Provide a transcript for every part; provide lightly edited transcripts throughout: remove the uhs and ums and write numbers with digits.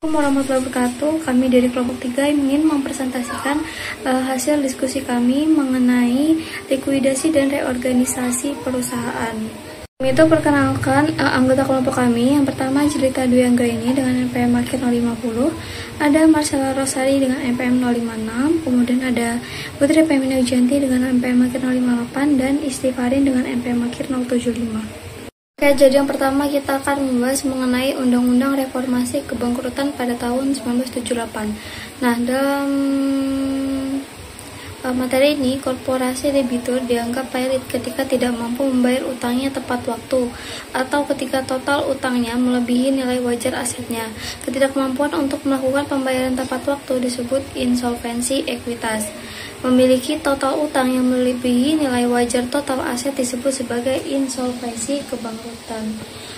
Assalamualaikum warahmatullahi wabarakatuh. Kami dari kelompok 3 ingin mempresentasikan hasil diskusi kami mengenai likuidasi dan reorganisasi perusahaan. Kami itu perkenalkan anggota kelompok kami. Yang pertama Jelita Dwi Anggraini dengan NPM Markir 050, ada Marcella Rosari dengan NPM 056, kemudian ada Putri Femina Wijanti dengan NPM Markir 058, dan Istifarin dengan NPM Markir 075. Oke, jadi yang pertama kita akan membahas mengenai Undang-Undang Reformasi Kebangkrutan pada tahun 1978. Nah, dalam materi ini, korporasi debitur dianggap pailit ketika tidak mampu membayar utangnya tepat waktu atau ketika total utangnya melebihi nilai wajar asetnya. Ketidakmampuan untuk melakukan pembayaran tepat waktu disebut insolvensi ekuitas. Memiliki total utang yang melebihi nilai wajar total aset disebut sebagai insolvensi kebangkrutan.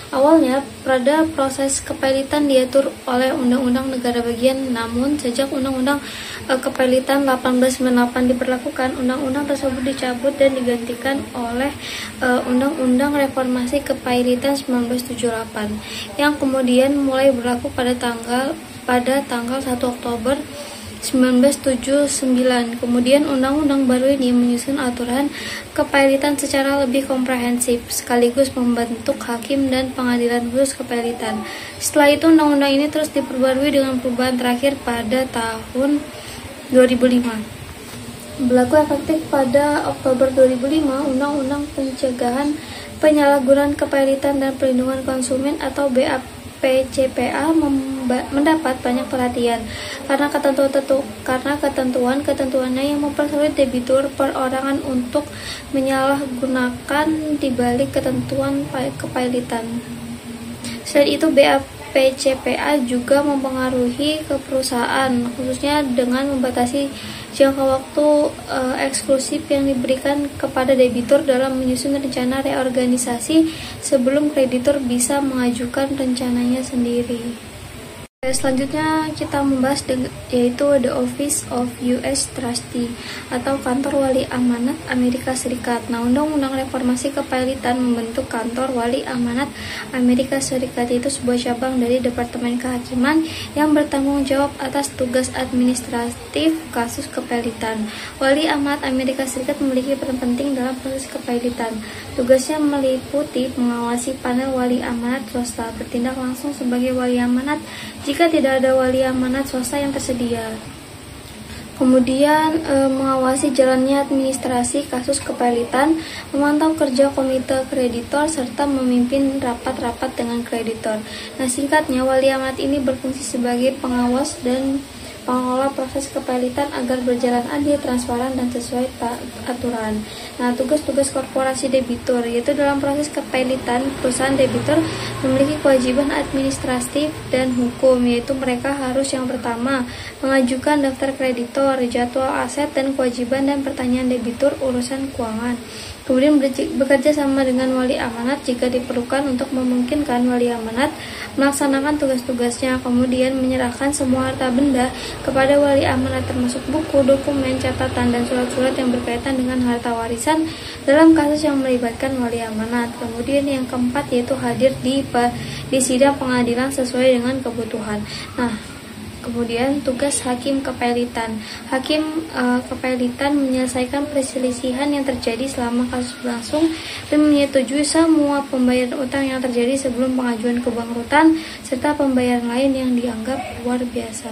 Awalnya, pada proses kepailitan diatur oleh Undang-Undang Negara Bagian, namun sejak Undang-Undang Kepailitan 1898 diberlakukan, undang-undang tersebut dicabut dan digantikan oleh Undang-Undang Reformasi Kepailitan 1978 yang kemudian mulai berlaku pada tanggal 1 Oktober 1979. Kemudian undang-undang baru ini menyusun aturan kepailitan secara lebih komprehensif sekaligus membentuk hakim dan pengadilan khusus kepailitan. Setelah itu undang-undang ini terus diperbarui dengan perubahan terakhir pada tahun 2005. Berlaku efektif pada Oktober 2005, Undang-Undang Pencegahan Penyalahgunaan Kepailitan dan Perlindungan Konsumen atau BAPCPA mendapat banyak perhatian karena ketentuan-ketentuannya yang mempersulit debitur perorangan untuk menyalahgunakan dibalik ketentuan kepailitan. Selain itu, BAPCPA juga mempengaruhi ke perusahaan, khususnya dengan membatasi jangka waktu eksklusif yang diberikan kepada debitur dalam menyusun rencana reorganisasi sebelum kreditur bisa mengajukan rencananya sendiri. Selanjutnya kita membahas yaitu The Office of U.S. Trustee atau Kantor Wali Amanat Amerika Serikat. Nah, Undang-Undang Reformasi Kepailitan membentuk Kantor Wali Amanat Amerika Serikat, yaitu sebuah cabang dari Departemen Kehakiman yang bertanggung jawab atas tugas administratif kasus kepailitan. Wali Amanat Amerika Serikat memiliki peran penting dalam proses kepailitan. Tugasnya meliputi mengawasi panel wali amanat swasta, bertindak langsung sebagai wali amanat jika tidak ada wali amanat swasta yang tersedia. Kemudian mengawasi jalannya administrasi kasus kepailitan, memantau kerja komite kreditor, serta memimpin rapat-rapat dengan kreditor. Nah, singkatnya, wali amanat ini berfungsi sebagai pengawas dan pengelola proses kepailitan agar berjalan adil, transparan, dan sesuai aturan. Nah, tugas-tugas korporasi debitur, yaitu dalam proses kepailitan, perusahaan debitur memiliki kewajiban administratif dan hukum, yaitu mereka harus yang pertama mengajukan daftar kreditor, jadwal aset dan kewajiban dan pertanyaan debitur urusan keuangan. Kemudian bekerja sama dengan wali amanat jika diperlukan untuk memungkinkan wali amanat melaksanakan tugas-tugasnya. Kemudian menyerahkan semua harta benda kepada wali amanat termasuk buku, dokumen, catatan, dan surat-surat yang berkaitan dengan harta warisan dalam kasus yang melibatkan wali amanat. Kemudian yang keempat yaitu hadir di sidang pengadilan sesuai dengan kebutuhan. Nah, kemudian tugas hakim kepailitan. Hakim kepailitan menyelesaikan perselisihan yang terjadi selama kasus berlangsung dan menyetujui semua pembayaran utang yang terjadi sebelum pengajuan kebangkrutan serta pembayaran lain yang dianggap luar biasa.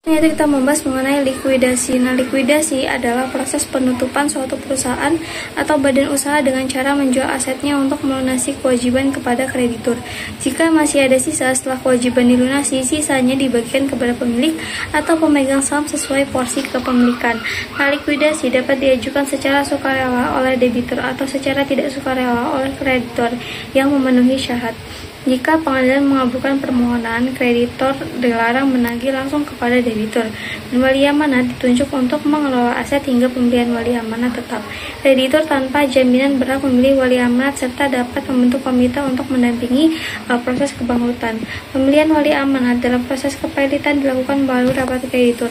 Yaitu kita membahas mengenai likuidasi. Nah, likuidasi adalah proses penutupan suatu perusahaan atau badan usaha dengan cara menjual asetnya untuk melunasi kewajiban kepada kreditur. Jika masih ada sisa setelah kewajiban dilunasi, sisanya dibagikan kepada pemilik atau pemegang saham sesuai porsi kepemilikan. Nah, likuidasi dapat diajukan secara sukarela oleh debitur atau secara tidak sukarela oleh kreditor yang memenuhi syarat. Jika pengadilan mengabulkan permohonan, kreditor dilarang menagih langsung kepada debitur, dan wali amanat ditunjuk untuk mengelola aset hingga pembelian wali amanat tetap. Kreditur tanpa jaminan berhak memilih wali amanat serta dapat membentuk komite untuk mendampingi proses kebangkrutan. Pemilihan wali amanat dalam proses kepailitan dilakukan melalui rapat kreditur,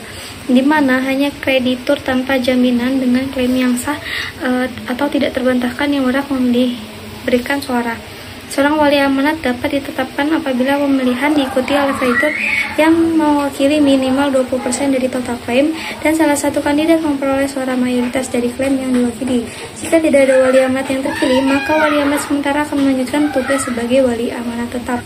di mana hanya kreditur tanpa jaminan dengan klaim yang sah atau tidak terbantahkan yang berhak memberikan suara. Seorang wali amanat dapat ditetapkan apabila pemilihan diikuti oleh kreditur yang mewakili minimal 20% dari total klaim dan salah satu kandidat memperoleh suara mayoritas dari klaim yang diwakili. Jika tidak ada wali amanat yang terpilih, maka wali amanat sementara akan melanjutkan tugas sebagai wali amanat tetap.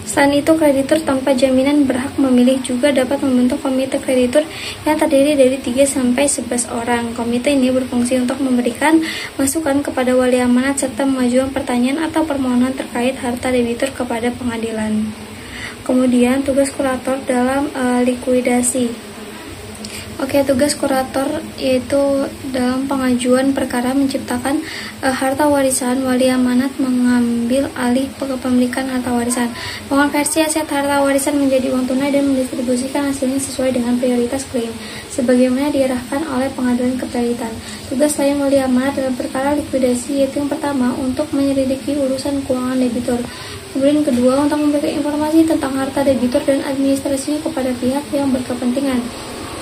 Selain itu, kreditur tanpa jaminan berhak memilih juga dapat membentuk komite kreditur yang terdiri dari 3-11 orang. Komite ini berfungsi untuk memberikan masukan kepada wali amanat serta mengajukan pertanyaan atau permohonan terkait harta debitur kepada pengadilan. Kemudian, tugas kurator dalam likuidasi. Tugas kurator yaitu dalam pengajuan perkara menciptakan harta warisan. Wali amanat mengambil alih kepemilikan harta warisan, mengonversi aset harta warisan menjadi uang tunai dan mendistribusikan hasilnya sesuai dengan prioritas klaim, sebagaimana diarahkan oleh pengadilan kepelitan. Tugas lain wali amanat dalam perkara likuidasi yaitu yang pertama, untuk menyelidiki urusan keuangan debitur. Kemudian kedua, untuk memberikan informasi tentang harta debitur dan administrasinya kepada pihak yang berkepentingan.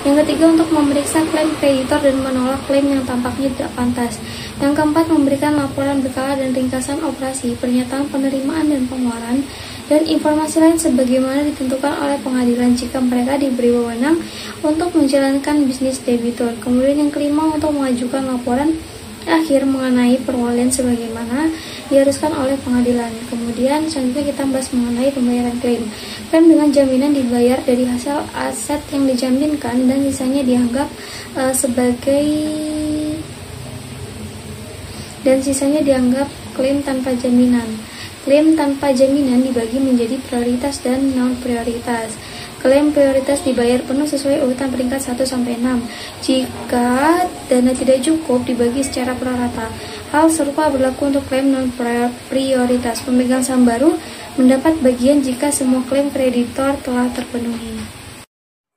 Yang ketiga, untuk memeriksa klaim kreditor dan menolak klaim yang tampaknya tidak pantas. Yang keempat, memberikan laporan berkala dan ringkasan operasi, pernyataan penerimaan dan pengeluaran, dan informasi lain sebagaimana ditentukan oleh pengadilan jika mereka diberi wewenang untuk menjalankan bisnis debitur. Kemudian yang kelima, untuk mengajukan laporan akhir mengenai perwalian sebagaimana diharuskan oleh pengadilan. Kemudian selanjutnya kita bahas mengenai pembayaran klaim. Klaim dengan jaminan dibayar dari hasil aset yang dijaminkan dan sisanya dianggap klaim tanpa jaminan. Klaim tanpa jaminan dibagi menjadi prioritas dan non prioritas. Klaim prioritas dibayar penuh sesuai urutan peringkat 1-6. Jika dana tidak cukup, dibagi secara prorata. Hal serupa berlaku untuk klaim non-prioritas. Pemegang saham baru mendapat bagian jika semua klaim kreditor telah terpenuhi.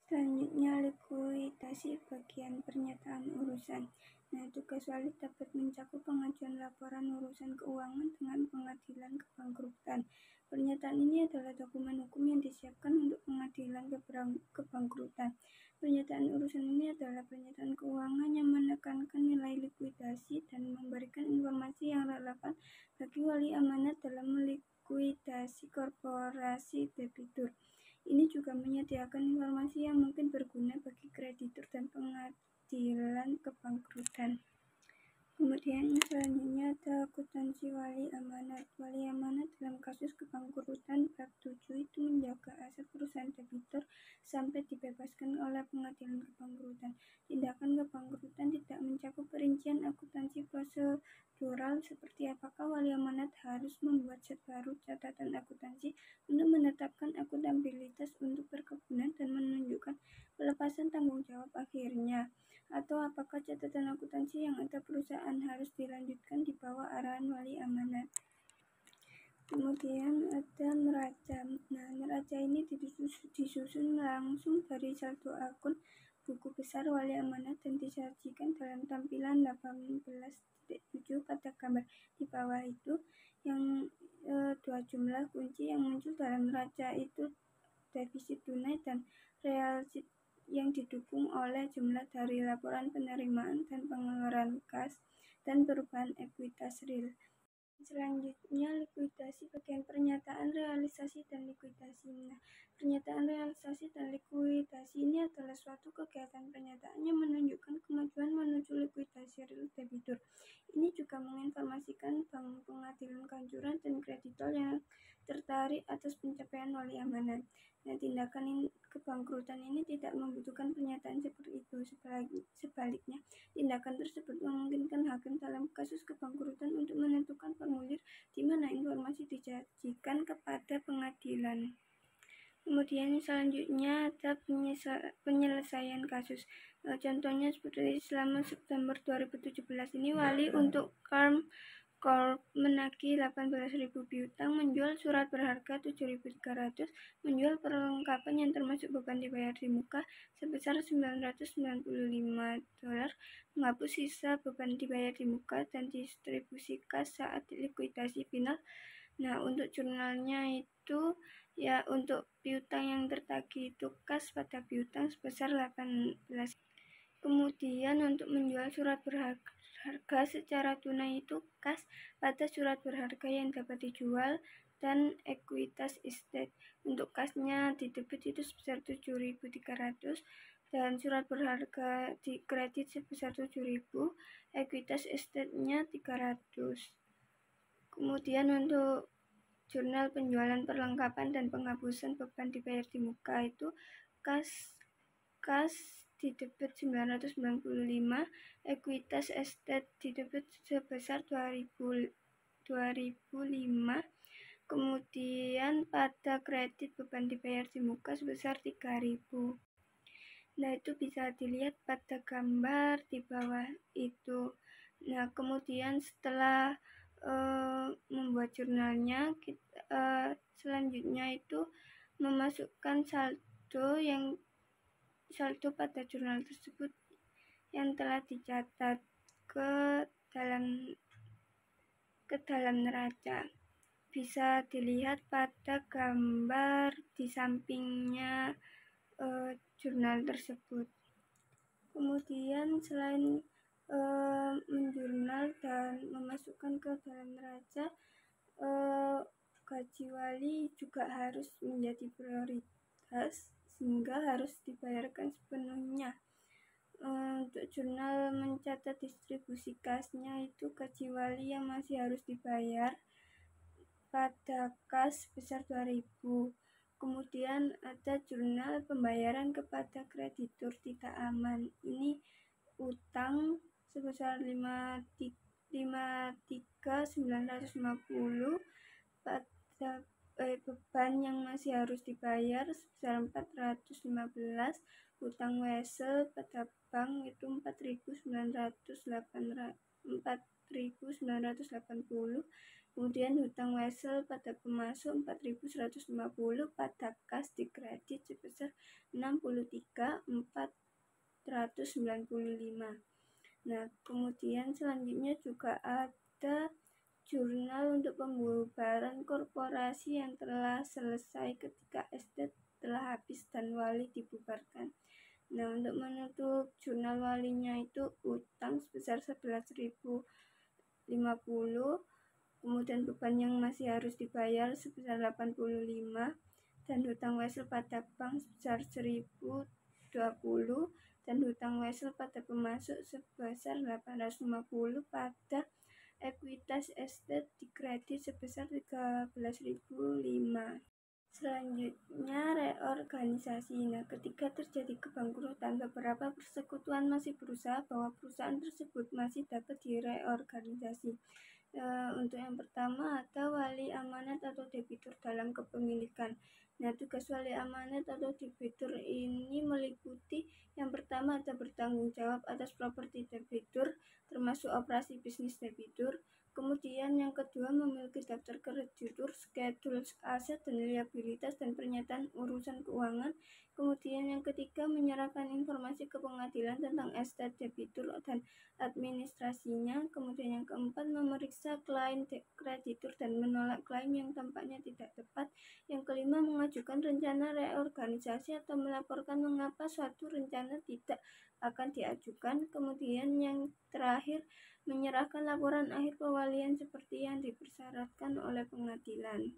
Selanjutnya, likuidasi bagian pernyataan urusan. Tugas wali dapat mencakup pengajuan laporan urusan keuangan dengan pengadilan kebangkrutan. Pernyataan ini adalah dokumen hukum yang disiapkan untuk pengadilan kebangkrutan. Pernyataan urusan ini adalah pernyataan keuangan yang menekankan nilai likuidasi dan memberikan informasi yang relevan bagi wali amanat dalam melikuidasi korporasi debitur. Ini juga menyediakan informasi yang mungkin berguna bagi kreditur dan pengadilan kebangkrutan. Kemudian selanjutnya ada akuntansi wali amanat. Wali amanat dalam kasus kebangkrutan bab 7 itu menjaga aset perusahaan debitur sampai dibebaskan oleh pengadilan kebangkrutan. Tindakan kebangkrutan tidak mencakup perincian akuntansi prosedural seperti apakah wali amanat harus membuat separuh catatan akuntansi untuk menetapkan akuntabilitas untuk perkebunan dan menunjukkan pelepasan tanggung jawab akhirnya, atau apakah catatan akuntansi yang ada perusahaan harus dilanjutkan di bawah arahan wali amanat. Kemudian ada neraca. Neraca ini disusun langsung dari saldo akun buku besar wali amanat dan disajikan dalam tampilan 18.7 pada gambar di bawah itu. Yang dua jumlah kunci yang muncul dalam neraca itu defisit tunai dan realsit yang didukung oleh jumlah dari laporan penerimaan dan pengeluaran kas dan perubahan ekuitas real. Selanjutnya, likuidasi bagian pernyataan realisasi dan likuidasi. Pernyataan realisasi dan likuidasi ini adalah suatu kegiatan pernyataan yang menunjukkan kemajuan menuju likuidasi real debitur. Ini juga menginformasikan bank, pengadilan kanjuran, dan kreditor yang tertarik atas pencapaian wali amanat. Tindakan kebangkrutan ini tidak membutuhkan pernyataan seperti itu. Sebaliknya, tindakan tersebut memungkinkan hakim dalam kasus kebangkrutan untuk menentukan formulir di mana informasi disajikan kepada pengadilan. Kemudian selanjutnya ada penyelesaian kasus. Contohnya seperti selama September 2017 ini wali untuk Karm Corp menagih 18.000 piutang, menjual surat berharga 7.300, menjual perlengkapan yang termasuk beban dibayar di muka sebesar $995, menghapus sisa beban dibayar di muka, dan distribusi kas saat likuidasi final. Untuk jurnalnya itu untuk piutang yang tertagih itu kas pada piutang sebesar 18. Kemudian untuk menjual surat berharga secara tunai itu kas pada surat berharga yang dapat dijual dan ekuitas estate. Untuk kasnya di debit itu sebesar 7.300 dan surat berharga di kredit sebesar 7.000, ekuitas estate-nya 300. Kemudian untuk jurnal penjualan perlengkapan dan penghapusan beban dibayar di muka itu kas di debit 995, ekuitas estate di debit sebesar 2005, kemudian pada kredit beban dibayar di muka sebesar 3.000. Nah, itu bisa dilihat pada gambar di bawah itu. Nah, kemudian setelah membuat jurnalnya, selanjutnya itu memasukkan saldo pada jurnal tersebut yang telah dicatat ke dalam neraca. Bisa dilihat pada gambar di sampingnya jurnal tersebut. Kemudian selain menjurnal dan memasukkan ke dalam neraca, gaji wali juga harus menjadi prioritas sehingga harus dibayarkan sepenuhnya. Untuk jurnal mencatat distribusi kasnya itu gaji wali yang masih harus dibayar pada kas sebesar 2.000. Kemudian ada jurnal pembayaran kepada kreditur tidak aman. Ini utang sebesar 53.950 pada beban yang masih harus dibayar sebesar 415, utang wesel pada bank itu 4.980, kemudian hutang wesel pada pemasok 4.150, pada kas di kredit sebesar 63.495. Nah, kemudian selanjutnya juga ada jurnal untuk pembubaran korporasi yang telah selesai ketika estate telah habis dan wali dibubarkan. Nah, untuk menutup jurnal walinya itu utang sebesar 11.050, kemudian beban yang masih harus dibayar sebesar 85, dan hutang wesel pada bank sebesar 1.020, dan hutang wesel pada pemasok sebesar 850, pada ekuitas estate di kredit sebesar 13.005. Selanjutnya reorganisasi. Nah, ketika terjadi kebangkrutan, beberapa persekutuan masih berusaha bahwa perusahaan tersebut masih dapat direorganisasi. Untuk yang pertama ada wali amanat atau debitur dalam kepemilikan. Nah, tugas wali amanat atau debitur ini meliputi yang pertama ada bertanggung jawab atas properti debitur, termasuk operasi bisnis debitur. Kemudian yang kedua memiliki daftar kreditur, schedule aset dan liabilitas, dan pernyataan urusan keuangan. Kemudian yang ketiga menyerahkan informasi ke pengadilan tentang estate debitur dan administrasinya. Kemudian yang keempat memeriksa klaim kreditur dan menolak klaim yang tampaknya tidak tepat. Yang kelima mengajukan rencana reorganisasi atau melaporkan mengapa suatu rencana tidak akan diajukan. Kemudian yang terakhir menyerahkan laporan akhir pewalian seperti yang dipersyaratkan oleh pengadilan.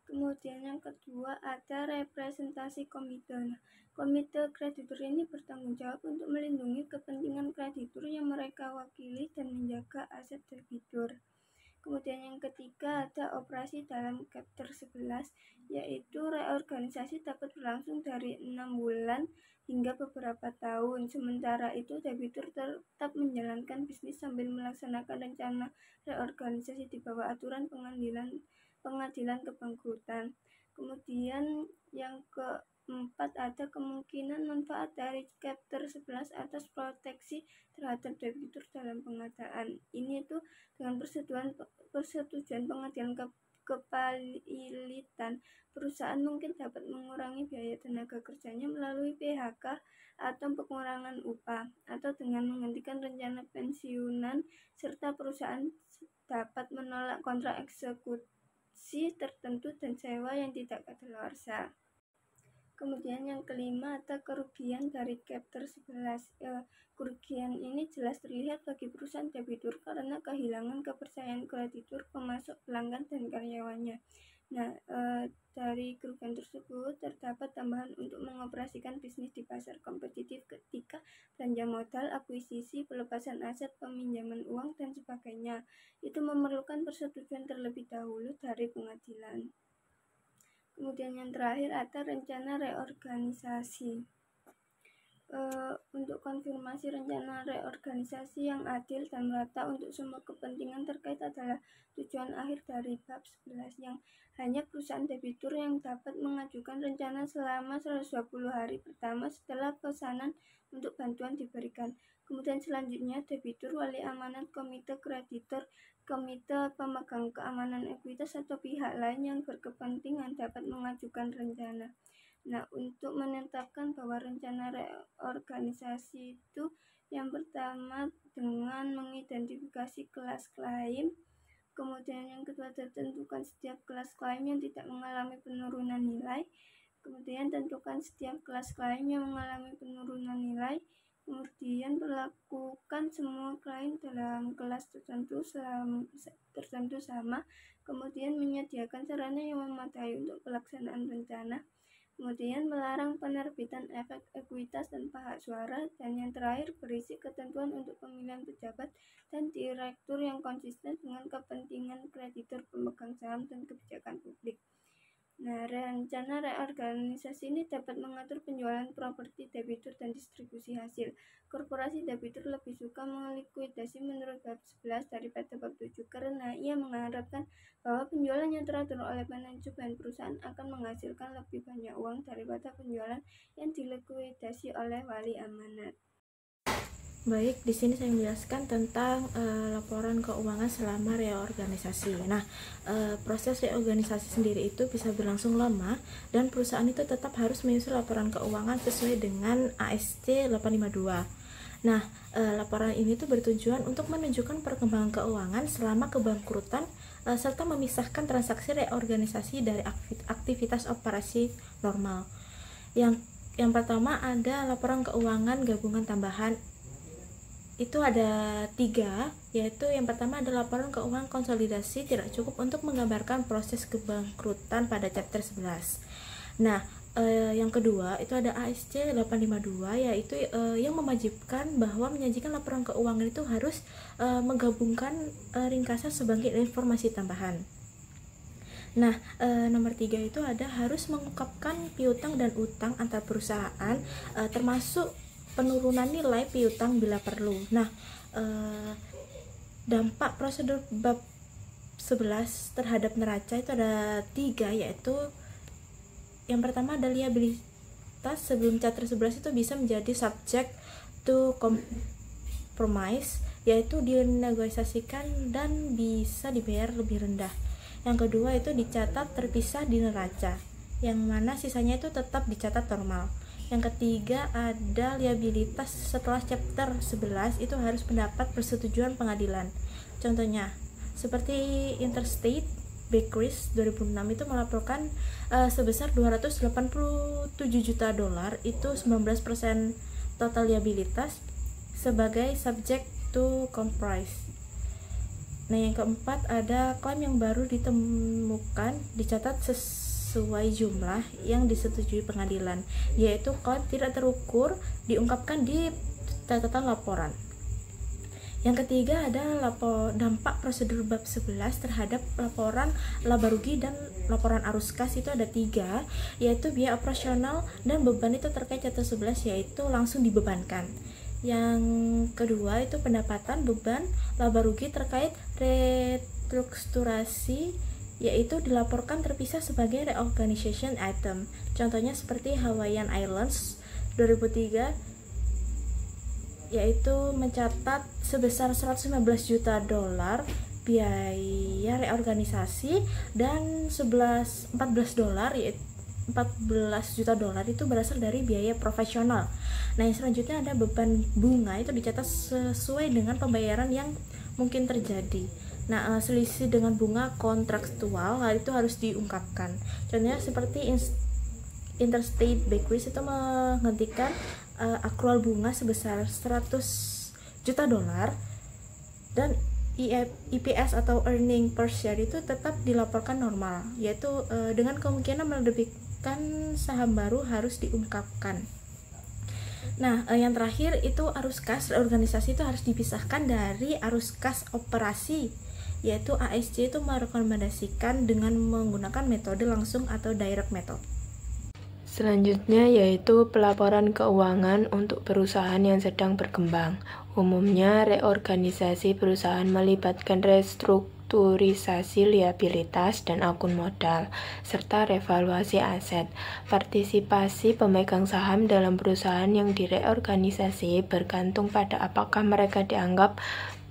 Kemudian yang kedua ada representasi komite. Komite kreditur ini bertanggung jawab untuk melindungi kepentingan kreditur yang mereka wakili dan menjaga aset debitur. Kemudian yang ketiga ada operasi dalam chapter 11, yaitu reorganisasi dapat berlangsung dari 6 bulan hingga beberapa tahun. Sementara itu debitur tetap menjalankan bisnis sambil melaksanakan rencana reorganisasi di bawah aturan pengadilan kebangkrutan. Kemudian yang keempat ada kemungkinan manfaat dari chapter 11 atas proteksi terhadap debitur dalam pengadaan. Ini itu dengan persetujuan pengadilan kepalitan, perusahaan mungkin dapat mengurangi biaya tenaga kerjanya melalui PHK atau pengurangan upah, atau dengan menghentikan rencana pensiunan, serta perusahaan dapat menolak kontrak eksekusi tertentu dan sewa yang tidak kadaluarsa. Kemudian yang kelima ada kerugian dari chapter 11. Kerugian ini jelas terlihat bagi perusahaan debitur karena kehilangan kepercayaan kreditur, pemasok, pelanggan, dan karyawannya. Nah, dari kerugian tersebut terdapat tambahan untuk mengoperasikan bisnis di pasar kompetitif ketika belanja modal, akuisisi, pelepasan aset, peminjaman uang, dan sebagainya. Itu memerlukan persetujuan terlebih dahulu dari pengadilan. Kemudian yang terakhir ada rencana reorganisasi. Untuk konfirmasi rencana reorganisasi yang adil dan merata untuk semua kepentingan terkait adalah tujuan akhir dari bab 11 yang hanya perusahaan debitur yang dapat mengajukan rencana selama 120 hari pertama setelah pesanan untuk bantuan diberikan. Kemudian selanjutnya debitur, wali amanat, komite kreditor, komite pemegang keamanan ekuitas atau pihak lain yang berkepentingan dapat mengajukan rencana. Nah, untuk menetapkan bahwa rencana reorganisasi itu yang pertama dengan mengidentifikasi kelas klaim, kemudian yang kedua tentukan setiap kelas klaim yang tidak mengalami penurunan nilai, kemudian tentukan setiap kelas klaim yang mengalami penurunan nilai, kemudian berlakukan semua klaim dalam kelas tertentu sama, kemudian menyediakan sarana yang memadai untuk pelaksanaan rencana, kemudian melarang penerbitan efek ekuitas tanpa hak suara, dan yang terakhir berisi ketentuan untuk pemilihan pejabat dan direktur yang konsisten dengan kepentingan kreditur, pemegang saham, dan kebijakan publik. Nah, rencana reorganisasi ini dapat mengatur penjualan properti debitur dan distribusi hasil. Korporasi debitur lebih suka melikuidasi menurut bab 11 daripada bab 7 karena ia mengharapkan bahwa penjualan yang teratur oleh manajemen perusahaan akan menghasilkan lebih banyak uang daripada penjualan yang dilikuidasi oleh wali amanat. Baik, di sini saya menjelaskan tentang laporan keuangan selama reorganisasi. Nah, proses reorganisasi sendiri itu bisa berlangsung lama dan perusahaan itu tetap harus menyusun laporan keuangan sesuai dengan ASC 852. Nah, laporan ini tuh bertujuan untuk menunjukkan perkembangan keuangan selama kebangkrutan serta memisahkan transaksi reorganisasi dari aktivitas operasi normal. Yang pertama ada laporan keuangan gabungan tambahan. Itu ada 3, yaitu yang pertama ada laporan keuangan konsolidasi tidak cukup untuk menggambarkan proses kebangkrutan pada chapter 11. Nah, yang kedua itu ada ASC 852, yaitu yang mewajibkan bahwa menyajikan laporan keuangan itu harus menggabungkan ringkasan sebagai informasi tambahan. Nah, nomor 3 itu ada harus mengungkapkan piutang dan utang antar perusahaan, termasuk penurunan nilai piutang bila perlu. Nah, dampak prosedur bab 11 terhadap neraca itu ada 3, yaitu yang pertama ada liabilitas sebelum chapter 11 itu bisa menjadi subject to compromise, yaitu dinegosiasikan dan bisa dibayar lebih rendah. Yang kedua itu dicatat terpisah di neraca, yang mana sisanya itu tetap dicatat normal. Yang ketiga ada liabilitas setelah chapter 11 itu harus mendapat persetujuan pengadilan. Contohnya seperti Interstate Bakeries 2006 itu melaporkan sebesar $287 juta, itu 19% total liabilitas sebagai subject to compromise. Nah, yang keempat ada klaim yang baru ditemukan dicatat sesuai jumlah yang disetujui pengadilan, yaitu klaim tidak terukur diungkapkan di catatan laporan. Yang ketiga ada dampak prosedur bab 11 terhadap laporan laba rugi dan laporan arus kas, itu ada 3, yaitu biaya operasional dan beban itu terkait chapter 11 yaitu langsung dibebankan. Yang kedua itu pendapatan, beban, laba rugi terkait restrukturasi yaitu dilaporkan terpisah sebagai reorganization item. Contohnya seperti Hawaiian Airlines 2003 yaitu mencatat sebesar $115 juta biaya reorganisasi dan $14 yaitu $14 juta itu berasal dari biaya profesional. Nah, yang selanjutnya ada beban bunga itu dicatat sesuai dengan pembayaran yang mungkin terjadi. Nah, selisih dengan bunga kontraktual hal itu harus diungkapkan. Contohnya seperti Interstate Bakeries itu menghentikan akrual bunga sebesar 100 juta dolar, dan EPS atau earning per share itu tetap dilaporkan normal, yaitu dengan kemungkinan menerbitkan saham baru harus diungkapkan. Nah, yang terakhir itu arus kas reorganisasi itu harus dipisahkan dari arus kas operasi, yaitu ASC itu merekomendasikan dengan menggunakan metode langsung atau direct method. Selanjutnya yaitu pelaporan keuangan untuk perusahaan yang sedang berkembang. Umumnya reorganisasi perusahaan melibatkan restrukturisasi liabilitas dan akun modal, serta revaluasi aset. Partisipasi pemegang saham dalam perusahaan yang direorganisasi bergantung pada apakah mereka dianggap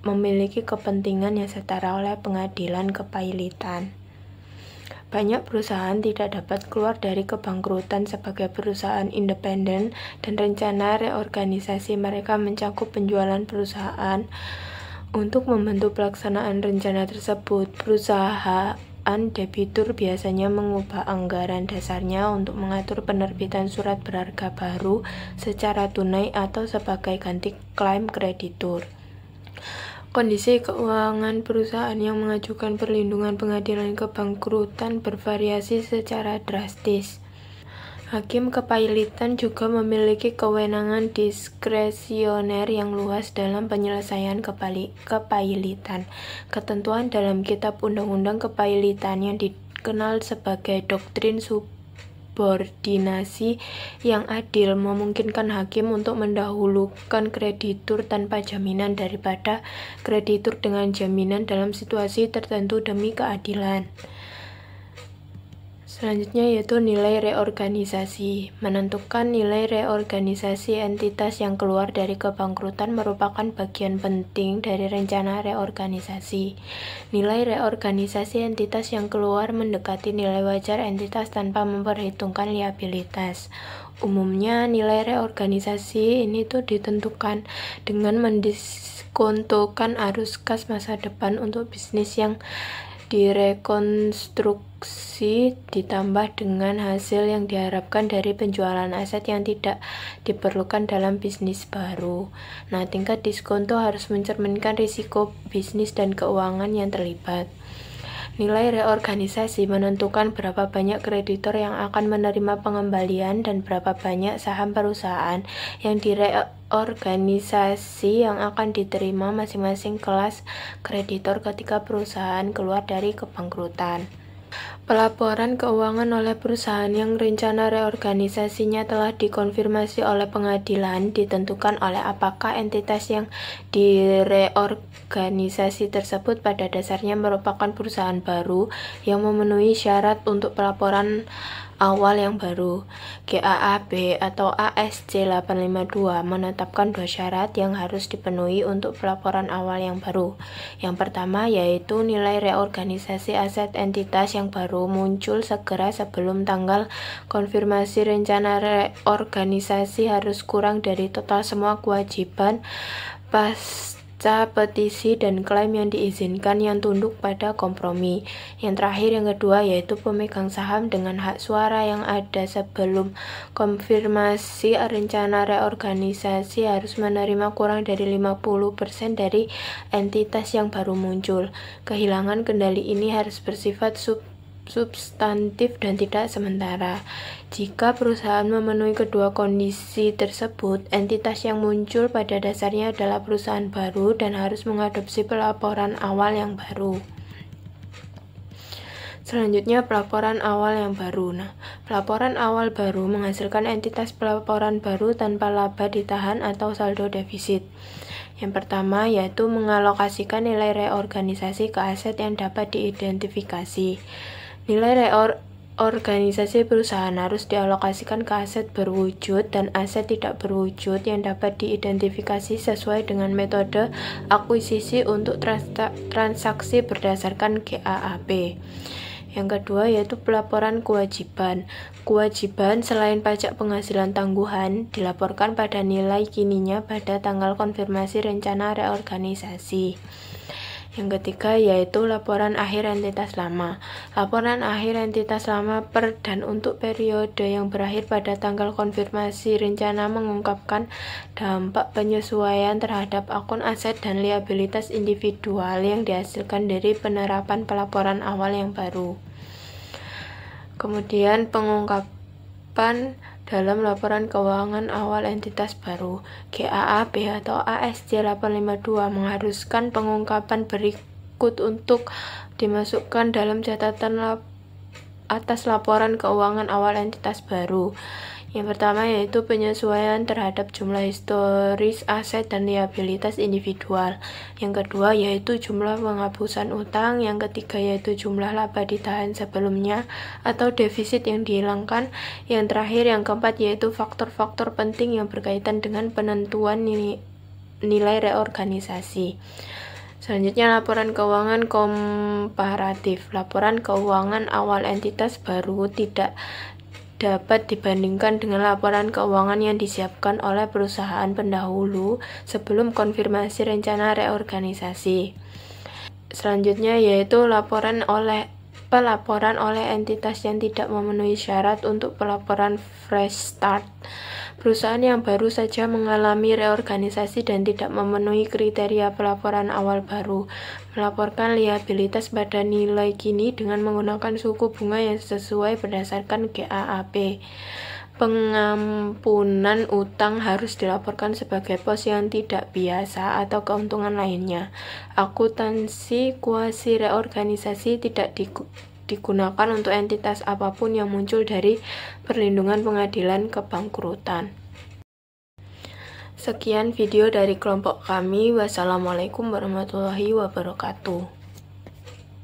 memiliki kepentingan yang setara oleh pengadilan kepailitan. Banyak perusahaan tidak dapat keluar dari kebangkrutan sebagai perusahaan independen, dan rencana reorganisasi mereka mencakup penjualan perusahaan. Untuk membantu pelaksanaan rencana tersebut, perusahaan debitur biasanya mengubah anggaran dasarnya untuk mengatur penerbitan surat berharga baru secara tunai atau sebagai ganti klaim kreditur. Kondisi keuangan perusahaan yang mengajukan perlindungan pengadilan kebangkrutan bervariasi secara drastis. Hakim kepailitan juga memiliki kewenangan diskresioner yang luas dalam penyelesaian kepailitan. Ketentuan dalam Kitab Undang-Undang Kepailitan yang dikenal sebagai doktrin subordinasi yang adil memungkinkan hakim untuk mendahulukan kreditur tanpa jaminan daripada kreditur dengan jaminan dalam situasi tertentu demi keadilan. Selanjutnya yaitu nilai reorganisasi. Menentukan nilai reorganisasi entitas yang keluar dari kebangkrutan merupakan bagian penting dari rencana reorganisasi. Nilai reorganisasi entitas yang keluar mendekati nilai wajar entitas tanpa memperhitungkan liabilitas. Umumnya nilai reorganisasi ini tuh ditentukan dengan mendiskontokan arus kas masa depan untuk bisnis yang direkonstruksi ditambah dengan hasil yang diharapkan dari penjualan aset yang tidak diperlukan dalam bisnis baru. Nah, tingkat diskonto harus mencerminkan risiko bisnis dan keuangan yang terlibat. Nilai reorganisasi menentukan berapa banyak kreditor yang akan menerima pengembalian dan berapa banyak saham perusahaan yang direorganisasi yang akan diterima masing-masing kelas kreditor ketika perusahaan keluar dari kebangkrutan. Pelaporan keuangan oleh perusahaan yang rencana reorganisasinya telah dikonfirmasi oleh pengadilan ditentukan oleh apakah entitas yang direorganisasi tersebut pada dasarnya merupakan perusahaan baru yang memenuhi syarat untuk pelaporan awal yang baru. GAAP atau ASC 852 menetapkan 2 syarat yang harus dipenuhi untuk pelaporan awal yang baru. Yang pertama yaitu nilai reorganisasi aset entitas yang baru muncul segera sebelum tanggal konfirmasi rencana reorganisasi harus kurang dari total semua kewajiban pasca petisi dan klaim yang diizinkan yang tunduk pada kompromi. Yang terakhir yang kedua yaitu pemegang saham dengan hak suara yang ada sebelum konfirmasi rencana reorganisasi harus menerima kurang dari 50% dari entitas yang baru muncul. Kehilangan kendali ini harus bersifat substantif dan tidak sementara. Jika perusahaan memenuhi kedua kondisi tersebut, entitas yang muncul pada dasarnya adalah perusahaan baru dan harus mengadopsi pelaporan awal yang baru. Selanjutnya pelaporan awal yang baru. Nah, pelaporan awal baru menghasilkan entitas pelaporan baru tanpa laba ditahan atau saldo defisit. Yang pertama yaitu mengalokasikan nilai reorganisasi ke aset yang dapat diidentifikasi. Nilai reorganisasi perusahaan harus dialokasikan ke aset berwujud dan aset tidak berwujud yang dapat diidentifikasi sesuai dengan metode akuisisi untuk transaksi berdasarkan GAAP. Yang kedua yaitu pelaporan kewajiban. Kewajiban selain pajak penghasilan tangguhan dilaporkan pada nilai kininya pada tanggal konfirmasi rencana reorganisasi. Yang ketiga yaitu laporan akhir entitas lama. Laporan akhir entitas lama per dan untuk periode yang berakhir pada tanggal konfirmasi rencana mengungkapkan dampak penyesuaian terhadap akun aset dan liabilitas individual yang dihasilkan dari penerapan pelaporan awal yang baru. Kemudian pengungkapan dalam laporan keuangan awal entitas baru. GAAP atau ASC 852 mengharuskan pengungkapan berikut untuk dimasukkan dalam catatan atas laporan keuangan awal entitas baru. Yang pertama yaitu penyesuaian terhadap jumlah historis aset dan liabilitas individual. Yang kedua yaitu jumlah penghapusan utang. Yang ketiga yaitu jumlah laba ditahan sebelumnya atau defisit yang dihilangkan. Yang terakhir yang keempat yaitu faktor-faktor penting yang berkaitan dengan penentuan nilai reorganisasi. Selanjutnya laporan keuangan komparatif. Laporan keuangan awal entitas baru tidak dapat dibandingkan dengan laporan keuangan yang disiapkan oleh perusahaan pendahulu sebelum konfirmasi rencana reorganisasi. Selanjutnya yaitu pelaporan oleh entitas yang tidak memenuhi syarat untuk pelaporan fresh start. Perusahaan yang baru saja mengalami reorganisasi dan tidak memenuhi kriteria pelaporan awal baru melaporkan liabilitas pada nilai kini dengan menggunakan suku bunga yang sesuai berdasarkan GAAP. Pengampunan utang harus dilaporkan sebagai pos yang tidak biasa atau keuntungan lainnya. Akuntansi kuasi reorganisasi tidak digunakan untuk entitas apapun yang muncul dari perlindungan pengadilan kebangkrutan. Sekian video dari kelompok kami. Wassalamualaikum warahmatullahi wabarakatuh.